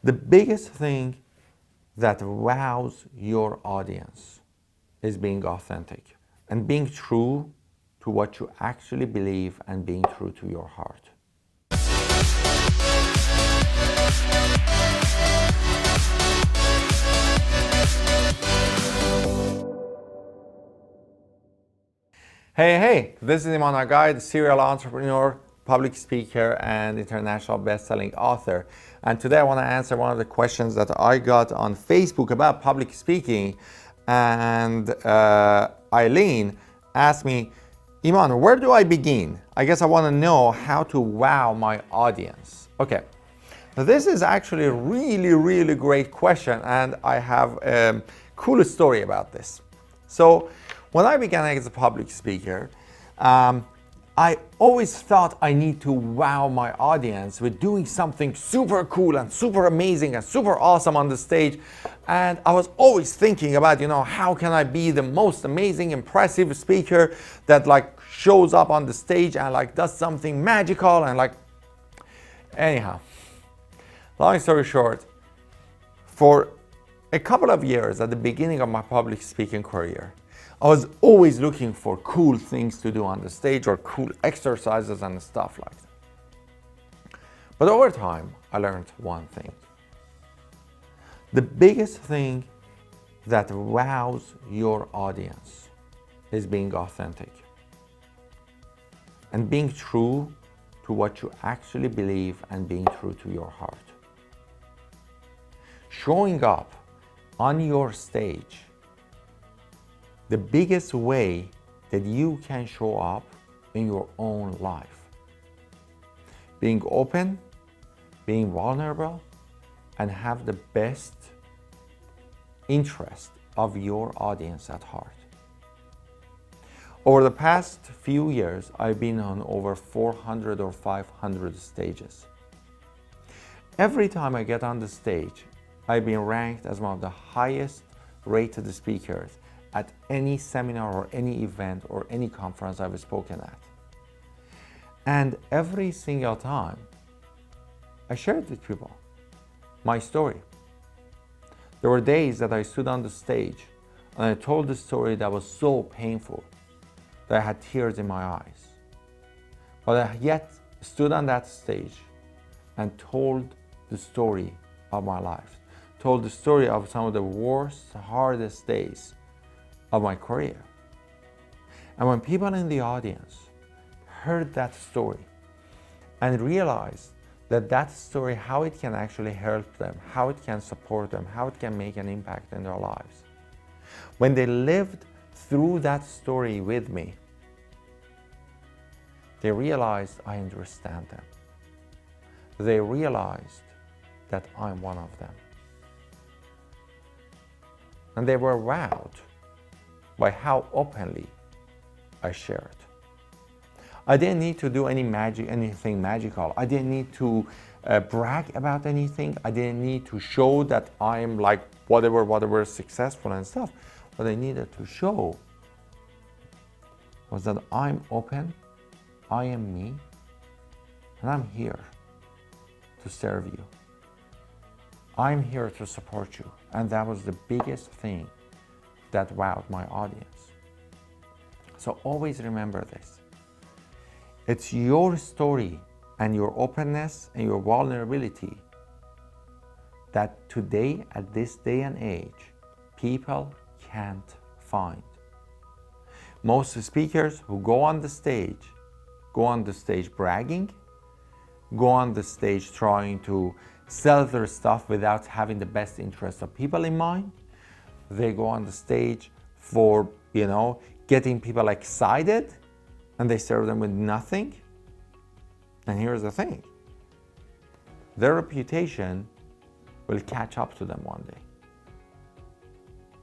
The biggest thing that wows your audience is being authentic and being true to what you actually believe and being true to your heart. Hey, this is Iman Agay, the serial entrepreneur, public speaker, and international best-selling author. And today I want to answer one of the questions that I got on Facebook about public speaking. And Eileen asked me, Iman, where do I begin? I guess I want to know how to wow my audience. Okay, now this is actually a really great question, and I have a cool story about this. So when I began as a public speaker, I always thought I need to wow my audience with doing something super cool and super amazing and super awesome on the stage. And I was always thinking about, how can I be the most amazing, impressive speaker that shows up on the stage and does something magical and anyhow, long story short, for a couple of years at the beginning of my public speaking career, I was always looking for cool things to do on the stage or cool exercises and stuff like that. But over time, I learned one thing. The biggest thing that wows your audience is being authentic and being true to what you actually believe and being true to your heart. Showing up on your stage, the biggest way that you can show up in your own life. Being open, being vulnerable, and have the best interest of your audience at heart. Over the past few years, I've been on over 400 or 500 stages. Every time I get on the stage, I've been ranked as one of the highest rated speakers at any seminar or any event or any conference I've spoken at. And every single time, I shared with people my story. There were days that I stood on the stage and I told the story that was so painful that I had tears in my eyes. But I yet stood on that stage and told the story of my life, told the story of some of the worst, hardest days of my career. And when people in the audience heard that story and realized that story, how it can actually help them, how it can support them, how it can make an impact in their lives, when they lived through that story with me, they realized I understand them. They realized that I'm one of them. And they were wowed by how openly I shared. I didn't need to do anything magical. I didn't need to brag about anything. I didn't need to show that I'm whatever successful and stuff. What I needed to show was that I'm open, I am me, and I'm here to serve you. I'm here to support you. And that was the biggest thing that wowed my audience. So always remember this. It's your story and your openness and your vulnerability that today, at this day and age, people can't find. Most speakers who go on the stage bragging, go on the stage trying to sell their stuff without having the best interest of people in mind. They go on the stage for, getting people excited, and they serve them with nothing. And here's the thing. Their reputation will catch up to them one day.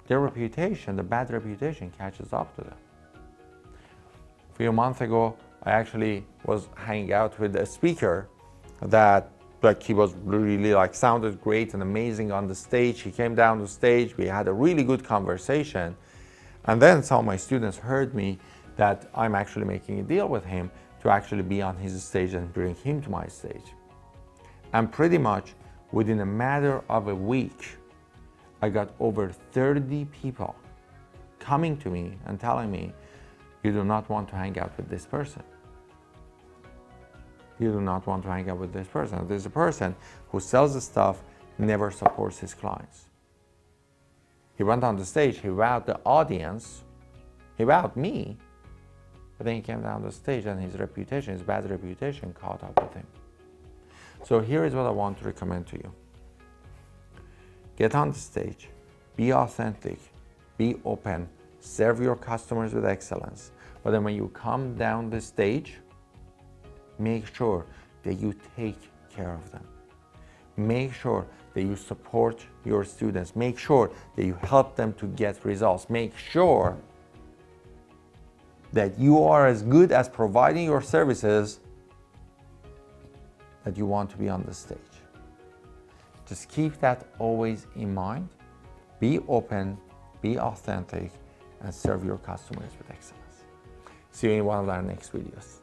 Their reputation, the bad reputation, catches up to them. A few months ago, I actually was hanging out with a speaker that he was really sounded great and amazing on the stage. He came down the stage, we had a really good conversation. And then some of my students heard me that I'm actually making a deal with him to actually be on his stage and bring him to my stage. And pretty much Within a matter of a week, I got over 30 people coming to me and telling me, you do not want to hang out with this person. You do not want to hang out with this person. There's a person who sells the stuff, never supports his clients. He went on the stage, he wowed the audience, he wowed me, but then he came down the stage and his reputation, his bad reputation caught up with him. So here is what I want to recommend to you. Get on the stage, be authentic, be open, serve your customers with excellence. But then when you come down the stage, make sure that you take care of them. Make sure that you support your students. Make sure that you help them to get results. Make sure that you are as good as providing your services that you want to be on the stage. Just keep that always in mind. Be open, be authentic, and serve your customers with excellence. See you in one of our next videos.